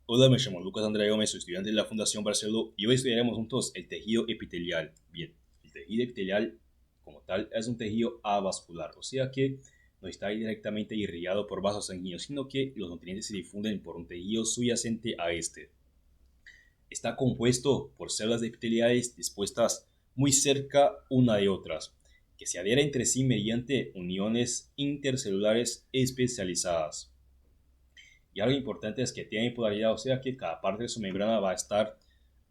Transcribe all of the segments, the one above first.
Hola, me llamo Lucas Andrea Gómez, soy estudiante de la Fundación Barceló y hoy estudiaremos juntos el tejido epitelial. Bien, el tejido epitelial como tal es un tejido avascular, o sea que no está directamente irrigado por vasos sanguíneos, sino que los nutrientes se difunden por un tejido subyacente a este. Está compuesto por células epiteliales dispuestas muy cerca una de otras, que se adhieren entre sí mediante uniones intercelulares especializadas. Y algo importante es que tiene polaridad, o sea que cada parte de su membrana va a estar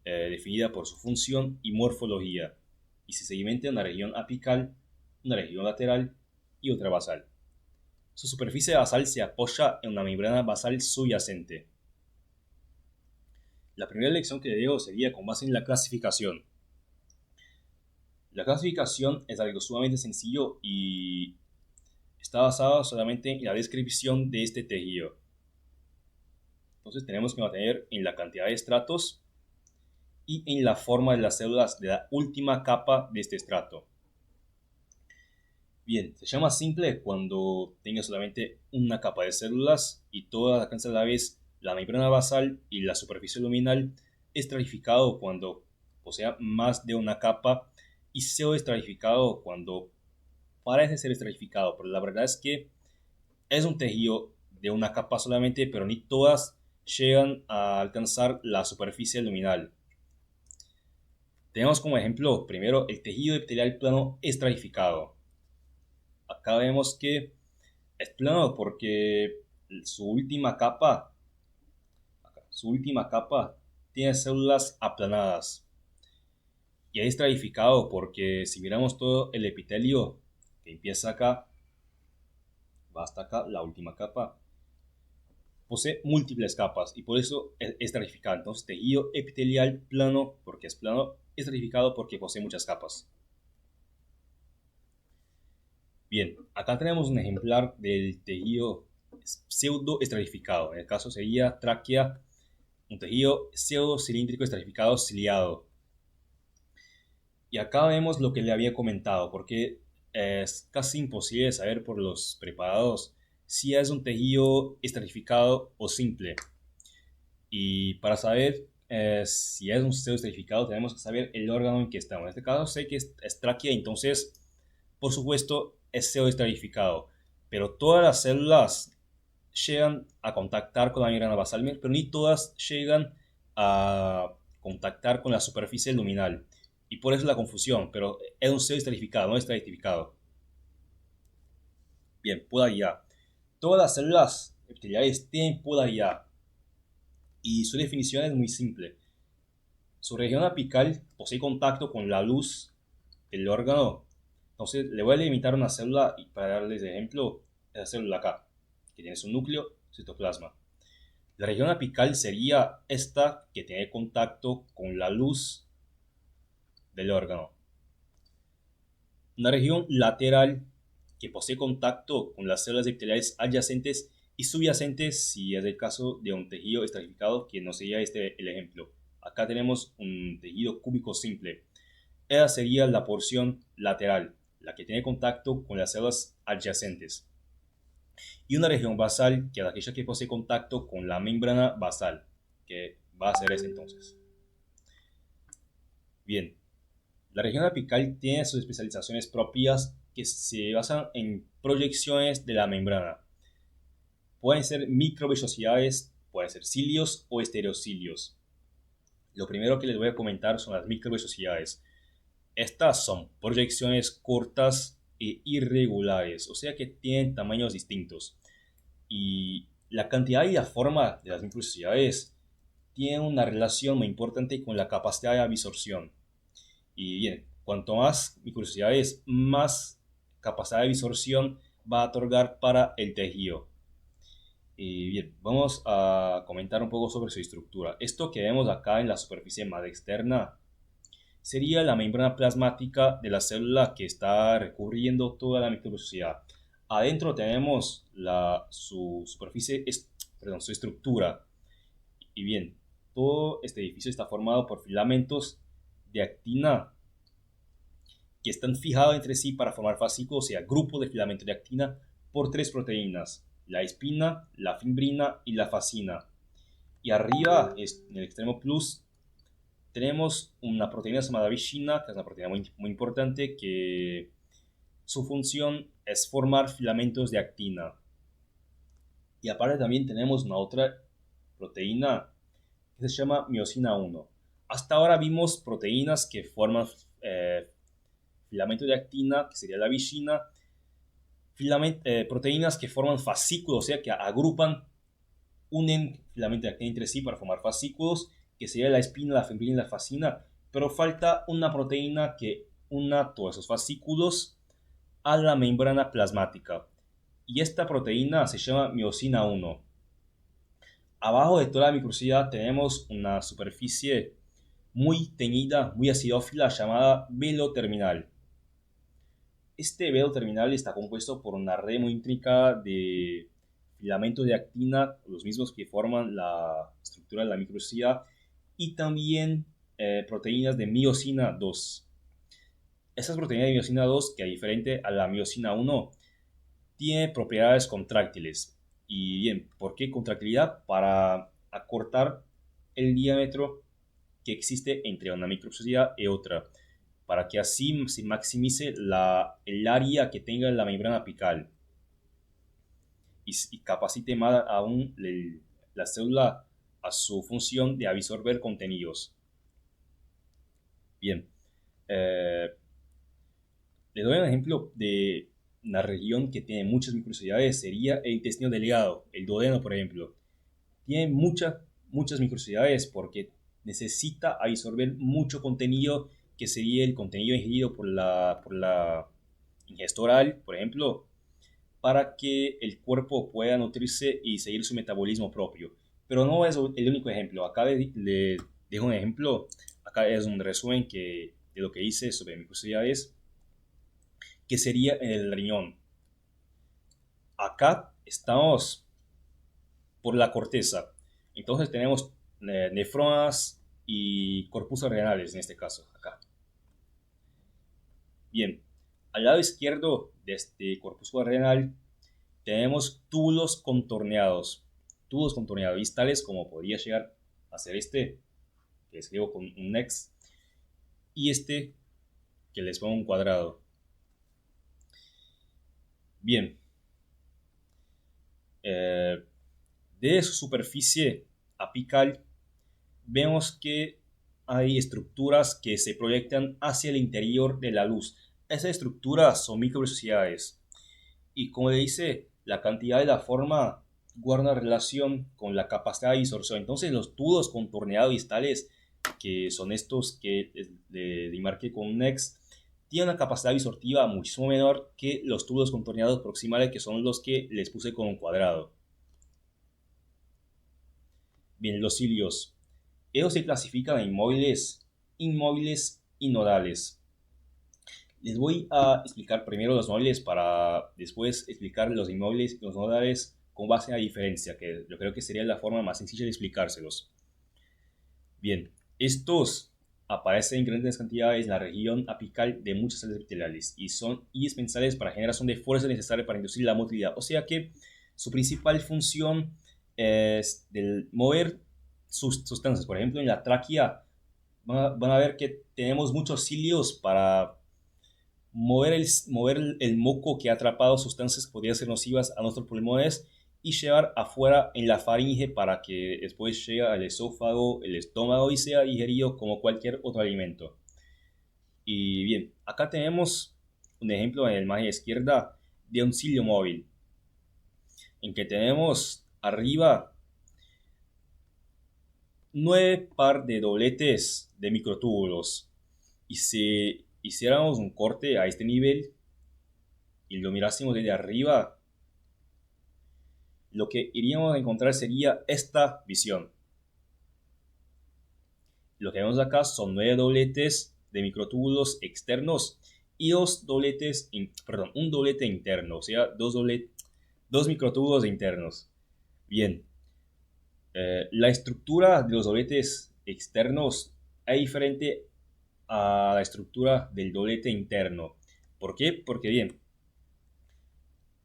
definida por su función y morfología, y se segmenta en una región apical, una región lateral y otra basal. Su superficie basal se apoya en una membrana basal subyacente. La primera lección que le digo sería con base en la clasificación. La clasificación es algo sumamente sencillo y está basada solamente en la descripción de este tejido. Entonces tenemos que mantener en la cantidad de estratos y en la forma de las células de la última capa de este estrato. Bien, se llama simple cuando tenga solamente una capa de células y todas alcanzan a la vez la membrana basal y la superficie luminal. Estratificado cuando posea más de una capa y pseudoestratificado cuando parece ser estratificado, pero la verdad es que es un tejido de una capa solamente, pero ni todas llegan a alcanzar la superficie luminal. Tenemos como ejemplo primero el tejido epitelial plano estratificado. Acá vemos que es plano porque su última capa, su última capa tiene células aplanadas. Y es estratificado porque si miramos todo el epitelio que empieza acá, va hasta acá, la última capa, posee múltiples capas y por eso es estratificado. Entonces tejido epitelial plano porque es plano, estratificado porque posee muchas capas. Bien, acá tenemos un ejemplar del tejido pseudo estratificado. En el caso sería tráquea, un tejido pseudo cilíndrico estratificado ciliado. Y acá vemos lo que le había comentado, porque es casi imposible saber por los preparados si es un tejido estratificado o simple. Y para saber si es un pseudo estratificado tenemos que saber el órgano en que estamos. En este caso sé que es tráquea, entonces por supuesto es pseudo estratificado. Pero todas las células llegan a contactar con la membrana basal, pero ni todas llegan a contactar con la superficie luminal. Y por eso la confusión, pero es un pseudo estratificado, no estratificado. Bien, polaridad. Todas las células epiteliales tienen polaridad y su definición es muy simple. Su región apical posee contacto con la luz del órgano. Entonces le voy a delimitar una célula y para darles ejemplo, esa célula acá, que tiene su núcleo, citoplasma. La región apical sería esta que tiene contacto con la luz del órgano. Una región lateral que posee contacto con las células epiteliales adyacentes y subyacentes si es el caso de un tejido estratificado, que no sería este el ejemplo. Acá tenemos un tejido cúbico simple. Esa sería la porción lateral, la que tiene contacto con las células adyacentes. Y una región basal, que es aquella que posee contacto con la membrana basal, que va a ser ese entonces. Bien, la región apical tiene sus especializaciones propias que se basan en proyecciones de la membrana. Pueden ser microvellosidades, pueden ser cilios o estereocilios. Lo primero que les voy a comentar son las microvellosidades. Estas son proyecciones cortas e irregulares, o sea que tienen tamaños distintos. Y la cantidad y la forma de las microvellosidades tienen una relación muy importante con la capacidad de absorción. Y bien, cuanto más microvellosidades, más capacidad de absorción va a otorgar para el tejido. Y bien, vamos a comentar un poco sobre su estructura. Esto que vemos acá en la superficie más externa sería la membrana plasmática de la célula que está recubriendo toda la microvellosidad. Adentro tenemos su superficie, perdón, su estructura. Y bien, todo este edificio está formado por filamentos de actina que están fijados entre sí para formar fascículos, o sea, grupos de filamentos de actina por tres proteínas, la espina, la fibrina y la fascina. Y arriba, en el extremo plus, tenemos una proteína llamada vicina, que es una proteína muy importante, que su función es formar filamentos de actina. Y aparte también tenemos una otra proteína que se llama miosina 1. Hasta ahora vimos proteínas que forman filamentos de actina, que sería la vicina, proteínas que forman fascículos, o sea, que agrupan, unen filamentos de actina entre sí para formar fascículos, que sería la espina, la fibrina y la fascina, pero falta una proteína que una todos esos fascículos a la membrana plasmática. Y esta proteína se llama miosina 1. Abajo de toda la microcilada tenemos una superficie muy teñida, muy acidófila, llamada velo terminal. Este velo terminal está compuesto por una red muy intrincada de filamentos de actina, los mismos que forman la estructura de la microcilada, y también proteínas de miosina 2. Esas proteínas de miosina 2, que a diferente a la miosina 1, tiene propiedades contráctiles. Y bien, ¿por qué contractilidad? Para acortar el diámetro que existe entre una microvellosidad y otra, para que así se maximice el área que tenga la membrana apical y capacite más aún la célula a su función de absorber contenidos. Bien, eh, les doy un ejemplo de una región que tiene muchas microvellosidades, sería el intestino delgado, el duodeno, por ejemplo. Tiene muchas microvellosidades porque necesita absorber mucho contenido, que sería el contenido ingerido por la ingesta oral, por ejemplo, para que el cuerpo pueda nutrirse y seguir su metabolismo propio. Pero no es el único ejemplo. Acá le dejo un ejemplo. Acá es un resumen de lo que hice sobre microvellosidades, que sería en el riñón. Acá estamos por la corteza. Entonces tenemos nefronas y corpusas renales en este caso, acá. Bien, al lado izquierdo de este corpúsculo renal tenemos túbulos contorneados, y tales como podría llegar a ser este, que escribo con un X, y este, que les pongo un cuadrado. Bien, de su superficie apical vemos que hay estructuras que se proyectan hacia el interior de la luz. Esas estructuras son microvellosidades. Y como le dice, la cantidad de la forma guarda relación con la capacidad de absorción. Entonces los tubos contorneados distales, que son estos que le marqué con un X, tienen una capacidad absortiva muchísimo menor que los tubos contorneados proximales, que son los que les puse con un cuadrado. Bien, los cilios. Ellos se clasifican en inmóviles y nodales. Les voy a explicar primero los móviles para después explicar los inmóviles y los nodales con base a la diferencia, que yo creo que sería la forma más sencilla de explicárselos. Bien, estos aparecen en grandes cantidades en la región apical de muchas células epiteliales y son indispensables para la generación de fuerza necesaria para inducir la motilidad. O sea que su principal función es de mover sus sustancias. Por ejemplo, en la tráquea van a ver que tenemos muchos cilios para mover el moco que ha atrapado sustancias que podrían ser nocivas a nuestros pulmones y llevar afuera en la faringe para que después llegue al esófago, el estómago y sea digerido como cualquier otro alimento. Y bien, acá tenemos un ejemplo en el margen izquierda de un cilio móvil, en que tenemos arriba 9 par de dobletes de microtúbulos. Y si hiciéramos un corte a este nivel y lo mirásemos desde arriba, lo que iríamos a encontrar sería esta visión. Lo que vemos acá son 9 dobletes de microtúbulos externos y un doblete interno, o sea, dos microtúbulos internos. Bien, la estructura de los dobletes externos es diferente a la estructura del doblete interno. ¿Por qué? Porque bien,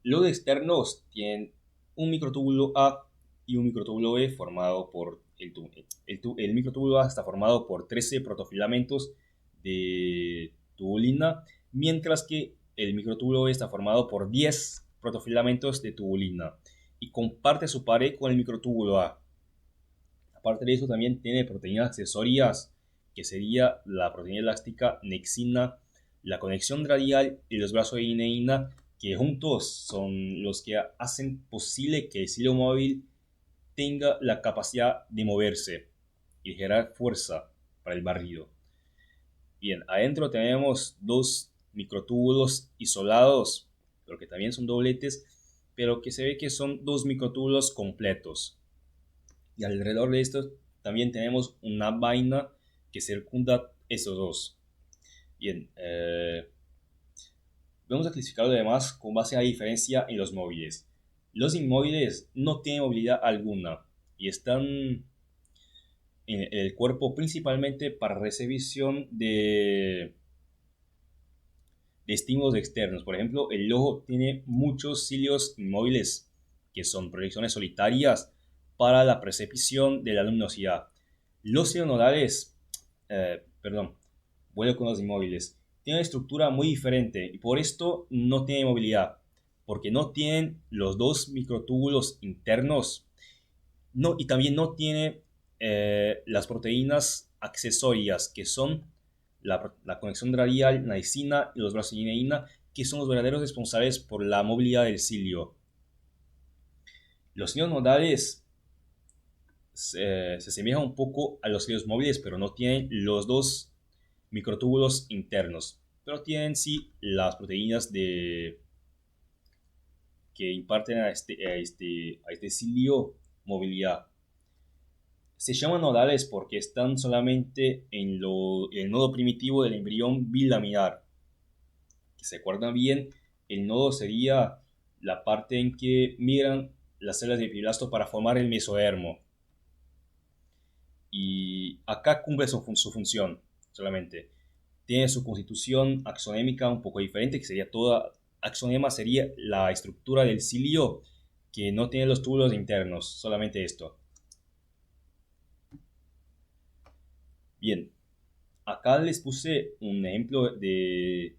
los externos tienen un microtúbulo A y un microtúbulo B formado por el microtúbulo A está formado por 13 protofilamentos de tubulina, mientras que el microtúbulo B está formado por 10 protofilamentos de tubulina y comparte su pared con el microtúbulo A. Aparte de eso, también tiene proteínas accesorias, que sería la proteína elástica nexina, la conexión radial y los brazos de ineína, que juntos son los que hacen posible que el cilio móvil tenga la capacidad de moverse y generar fuerza para el barrido. Bien, adentro tenemos dos microtúbulos isolados, pero que también son dobletes, pero que se ve que son dos microtúbulos completos. Y alrededor de esto también tenemos una vaina que circunda esos dos. Bien, vamos a clasificarlo además con base a la diferencia en los móviles. Los inmóviles no tienen movilidad alguna y están en el cuerpo principalmente para recepción de estímulos externos. Por ejemplo, el ojo tiene muchos cilios inmóviles que son proyecciones solitarias para la percepción de la luminosidad. Los cilios nodales, vuelvo con los inmóviles, tienen una estructura muy diferente y por esto no tienen movilidad, porque no tienen los dos microtúbulos internos, no, y también no tiene las proteínas accesorias que son la conexión radial, naicina y los brazos de ineína, que son los verdaderos responsables por la movilidad del cilio. Los cilios nodales se asemejan un poco a los cilios móviles, pero no tienen los dos microtúbulos internos, pero tienen sí las proteínas que imparten a este cilio movilidad. Se llaman nodales porque están solamente en el nodo primitivo del embrión bilaminar. Si se acuerdan bien, el nodo sería la parte en que migran las células de fibroblasto para formar el mesodermo. Y acá cumple su función solamente. Tiene su constitución axonémica un poco diferente, que sería toda axonema, sería la estructura del cilio que no tiene los túbulos internos, solamente esto. Bien, acá les puse un ejemplo de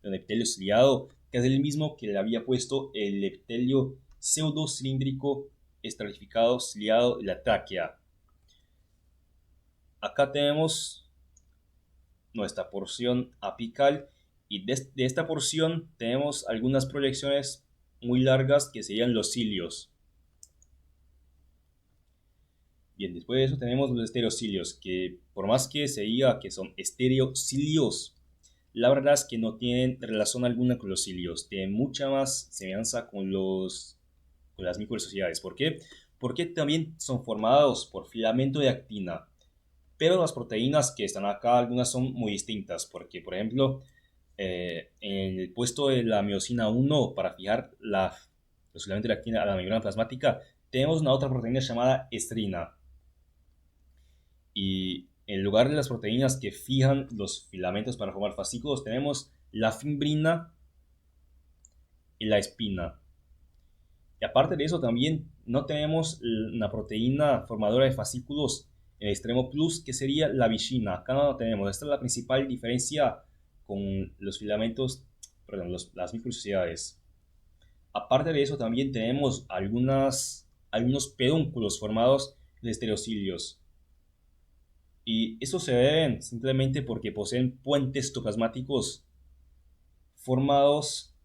un epitelio ciliado, que es el mismo que le había puesto el epitelio pseudocilíndrico estratificado ciliado de la tráquea. Acá tenemos nuestra porción apical y de esta porción tenemos algunas proyecciones muy largas que serían los cilios. Bien, después de eso tenemos los estereocilios, que por más que se diga que son estereocilios, la verdad es que no tienen relación alguna con los cilios, tienen mucha más semejanza con las microsociedades. ¿Por qué? Porque también son formados por filamento de actina, pero las proteínas que están acá, algunas son muy distintas, porque por ejemplo, en el puesto de la miosina 1 para fijar los filamentos de actina a la membrana plasmática, tenemos una otra proteína llamada estrina. Y en lugar de las proteínas que fijan los filamentos para formar fascículos, tenemos la fimbrina y la espina. Y aparte de eso, también no tenemos una proteína formadora de fascículos en el extremo plus, que sería la vicina. Acá no lo tenemos. Esta es la principal diferencia con los filamentos, perdón, las microsociedades. Aparte de eso, también tenemos algunos pedúnculos formados de estereocilios. Y eso se deben simplemente porque poseen puentes citoplasmáticos formados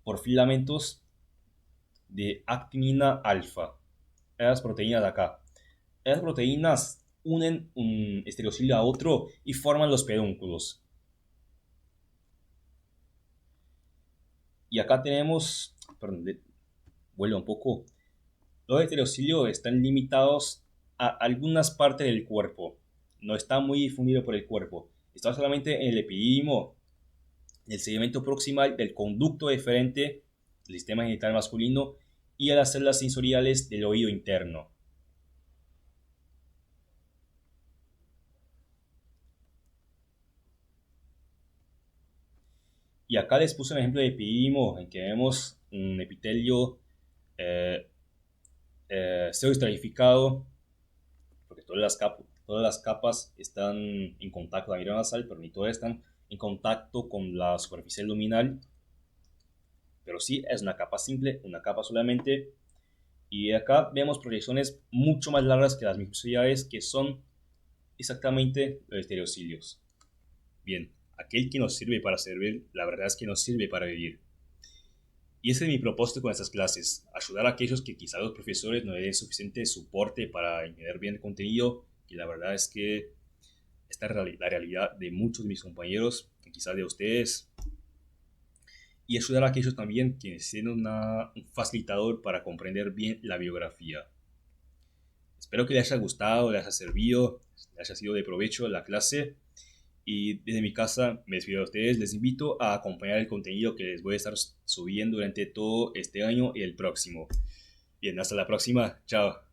por filamentos de actinina alfa. Esas proteínas de acá. Esas proteínas unen un estereocilio a otro y forman los pedúnculos. Y acá tenemos, perdón, vuelvo un poco. Los estereocilios están limitados a algunas partes del cuerpo. No está muy difundido por el cuerpo. Está solamente en el epidídimo, el segmento proximal del conducto deferente del sistema genital masculino y a las células sensoriales del oído interno. Y acá les puse un ejemplo de epidídimo en que vemos un epitelio SEO estratificado, porque todas las capas están en contacto con la membrana basal, pero ni todas están en contacto con la superficie luminal. Pero sí es una capa simple, una capa solamente. Y acá vemos proyecciones mucho más largas que las microvellosidades, que son exactamente los estereocilios. Bien, aquel que nos sirve para servir, la verdad es que nos sirve para vivir. Y ese es mi propósito con estas clases, ayudar a aquellos que quizá los profesores no le den suficiente soporte para entender bien el contenido, y la verdad es que esta es la realidad de muchos de mis compañeros, quizás de ustedes, y ayudar a aquellos también que necesitan un facilitador para comprender bien la biografía. Espero que les haya gustado, les haya servido, les haya sido de provecho la clase. Y desde mi casa me despido de ustedes. Les invito a acompañar el contenido que les voy a estar subiendo durante todo este año y el próximo. Bien, hasta la próxima. Chao.